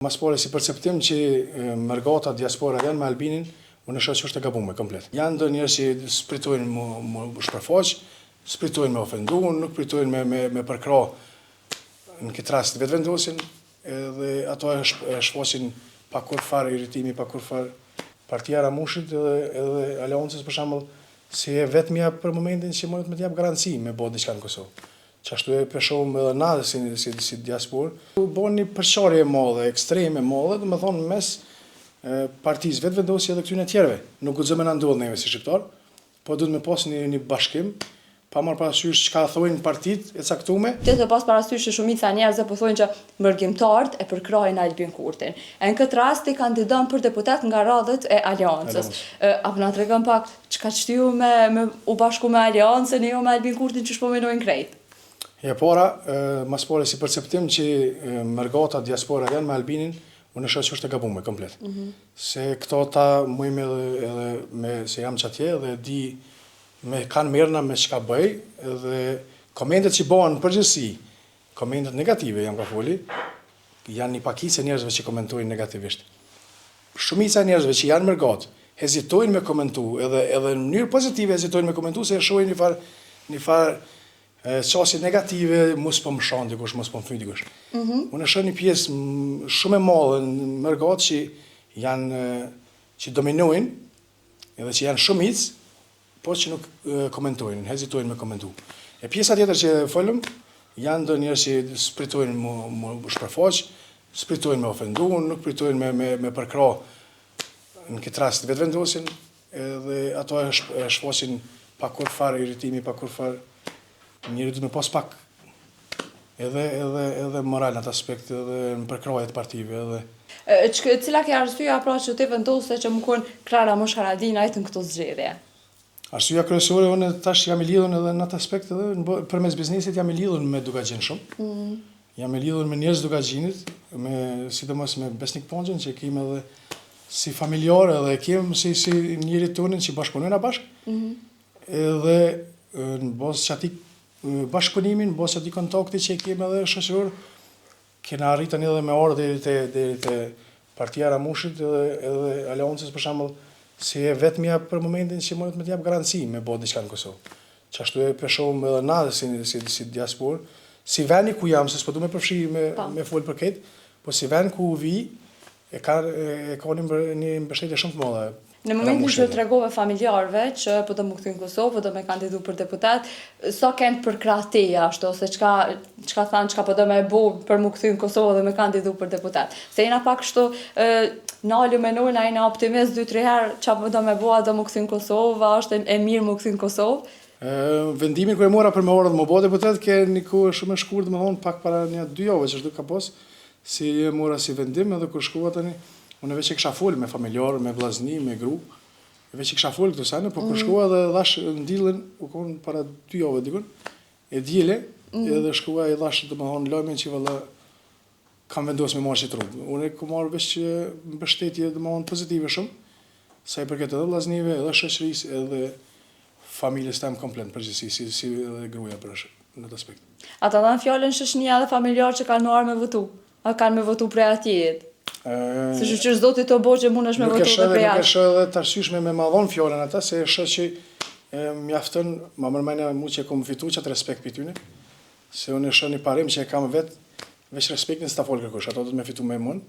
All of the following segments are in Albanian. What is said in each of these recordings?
Mas pore si perceptim që mërgata diaspora janë me Albinin, unë shoh që është e gabuar komplet. Janë ndonjë njerëz që spritojnë mu shpërfaq, spritojnë me ofendu, nuk pritojnë me përkra në këtë rast vetëvendosin, edhe ato e shfaqin pa kur fare irritimi, pa kur fare Partia Ramushit edhe Aleancës për shembull, si e vetmja për momentin që mund të më jap garanci me bë diçka në Kosovë. Qashtu e peshohëm edhe na si diasporë. Bon një përqarje e madhe, ekstreme e madhe, dhe me thonë mes partisë vetëvendosje edhe këtyre tjerëve. Nuk guxojmë na ndodh neve si shqiptar, po duhet me pas një bashkim, pa marrë parasysh çka thojnë partitë e caktuar. Duhet të pas parasysh që shumica e njerëzve po thonë që mërgjimtarët e përkrajnë Albin Kurtin. E në këtë rast i kandidon për deputet nga radhët e Aleancës. Apo na tregon pak çka shtyu me u bashku me Aleancën e jo me Albin Kurtin që shpomenojnë krejt. E para, mas pore si perceptim që mërgata diaspora janë me Albinin, unë shoh që është e gabuar komplet. Se këto ta mujmë edhe se jam çatje dhe di me kanë merrna me çka bëj, edhe komentet që bëhen në përgjithësi, komentet negative jam ka foli, janë një pakicë e njerëzve që komentojnë negativisht. Shumica e njerëzve që janë mërgat, hezitojnë me komentu, edhe në mënyrë pozitive hezitojnë me komentu, se e shohin një farë qasje negative, mos po më shan dikush, mos po më thyj dikush. Unë shoh një pjesë shumë e madhe në mërgat që dominojnë, edhe që janë shumicë, po që nuk komentojnë, hezitojnë me komentu. E pjesa tjetër që folëm, janë ndonjë njerëz që spritojnë mu shpërfaq, spritojnë me ofendu, nuk pritojnë me përkra në këtë rast vetëvendosin, edhe ato e shfaqin pa kur fare irritimi, pa kur fare njëri duhet me pas pak edhe moral në atë aspekt, edhe në përkraje të partive, edhe. Cila ke arsyeja pra që ti vendose që më kon Krahra Ramush Haradinaj në këto zgjedhje? Arsyeja kryesore, unë tash jam i lidhur edhe në atë aspekt, edhe përmes biznesit jam i lidhur me Dugaxhin shumë. Jam i lidhur me njerëz Dugaxhinit, sidomos me Besnik Ponxhën, që kemi edhe si familjar, edhe kemi si njëri tonin që bashkëpunojna bashkë. Edhe në bazë që ati bashkëpunimin, në bazë që ati kontakti që kemi edhe shoqëror, kena arritën edhe me orë deri te Partia Ramushit edhe Aleancës për shembull, si e vetmja për momentin që mund të më jap garanci me bë diçka në Kosovë. Qashtu e peshohëm edhe na si diasporë, si vendi ku jam, se s'po du me përfshi me fol për këtë, po si vend ku vi, e ka një mbështetje shumë të madhe. Në momentin që tregove familjarëve që po të më kthyn në Kosovë, po të me kandidu për deputet, sa kanë për krahteja ashtu, ose çka thanë, çka po do me bu për më kthyn në Kosovë dhe me kandidu për deputet. Se jena pak kështu nalu me nojnë, a jena optimist 2-3 herë që po do me bua do më kthyn në Kosovë, a është e mirë më kthyn në Kosovë? Vendimin kër e mora për me orë dhe më bo deputet, ke një kohë shumë e shkurt, më thonë pak para një 2 javë që shdu ka pos, si e mora si vendim, edhe kër shkova tani, unë veç e kisha fol me familjarë, me vllazni, me gru, veç e kisha fol këtu sene, po kër shkova dhe dhash ndilën, u konë para 2 javë dikun, e djele, edhe shkova e dhash të më thonë lajmin që valla kam vendos me marrë që trupë. Unë e ku marrë veç që mbështetje dhe më thonë pozitive shumë, sa i përket edhe vllaznive, edhe shoqërisë, edhe familjes tem komplet përgjithësi, si edhe gruaja për në të aspekt. Ata dhanë fjallën shoqënia dhe familjarë që kanë marrë me votu, a kanë me votu prej atjet? Se që zoti të bo që mund është me votu dhe prej Nuk e shë edhe të arsyshme me madhon fjallën ata, se e shë që mjaftën, ma mërmajnë mu që e kom fitu qatë respekt për tyne, se unë e shë një parim që e kam vetë, veç respektin s'ta folë kërkush, ato do të me fitu me mund,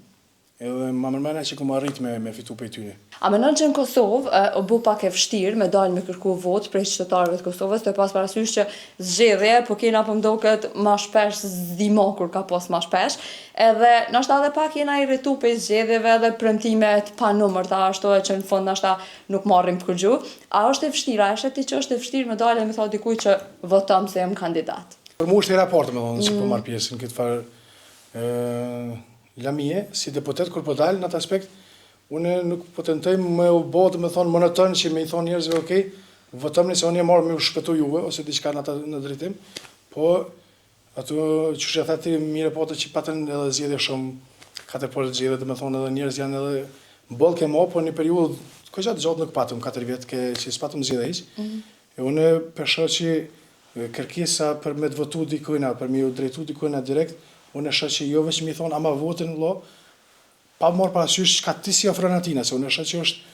edhe ma mërmajnë që kom arrit me fitu për tyne. A menon që në Kosovë o bu pak e vështirë me dalë me kërku votë prej qytetarëve të Kosovës, të pas parasysh që zgjedhje, po kena po mdoket ma shpesh s'dima kur ka pas ma shpesh, edhe nashta edhe pak jena irritu për zgjedhjeve dhe premtimet pa numërta ashtu e që në fund nashta nuk marrim përgju. A është e vështira, e sheti që është e vështirë me dalë e me tha dikuj që votam se jam kandidat? Për mu është i raportë me thonë, që po marrë pjesë në këtë farë lamije, si deputet kur po dalë në atë aspekt, unë nuk po tentoj me u botë me thonë monoton që me i thonë njerëzve okej, votomni se unë e marrë me u shpëtu juve, ose diçka në drejtim, po ato që që thati mire po të që patën edhe zgjedhje shumë, 4 zgjedhje, dhe me thonë edhe njerëz janë edhe boll ke mo, po një periudhë, ko gjatë gjatë nuk patëm, 4 vjetë që s'patëm zgjedhje hiq, e unë përsho që kërkesa për me të votu dikujna, për me ju drejtu dikujna direkt, unë e shoh që jo veç mi thonë ama votën vëlla, pa marrë parasysh çka ti si ofron atina, se unë shoh që është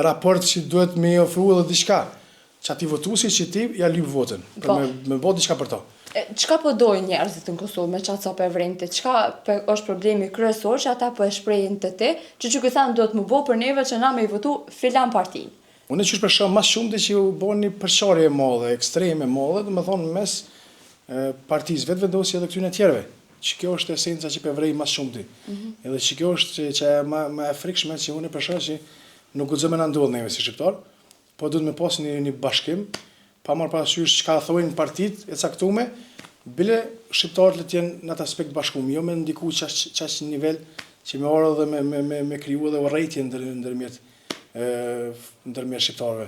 raport që duhet me ofru edhe diçka. Që ati votuesi që ti ja lyp votën, për me bë diçka për to. Çka po dojnë njerëzit në Kosovë me çfarë ca po e vren ti? Çka është problemi kryesor që ata po e shprehin te ti, që ky than duhet më bë për neve që na me i votu filan partin. Unë qysh për shumë mas shumë që u bën një përçarje e madhe, ekstreme e madhe, domethënë mes partisë vetë vendosje edhe këtyre tjerëve. Që kjo është esenca që po vrej mas shumë ti. Edhe që kjo është që më e frikshme që unë për shumë që nuk guxojmë na ndodh neve si shqiptar, po duhet me pas një bashkim, pa marrë parasysh çka thojnë partitë e caktuara, bile shqiptarët të jenë në atë aspekt bashkumi, jo me ndiku çaq nivel që më orë edhe me kriju edhe urrëtie ndërmjet shqiptarëve.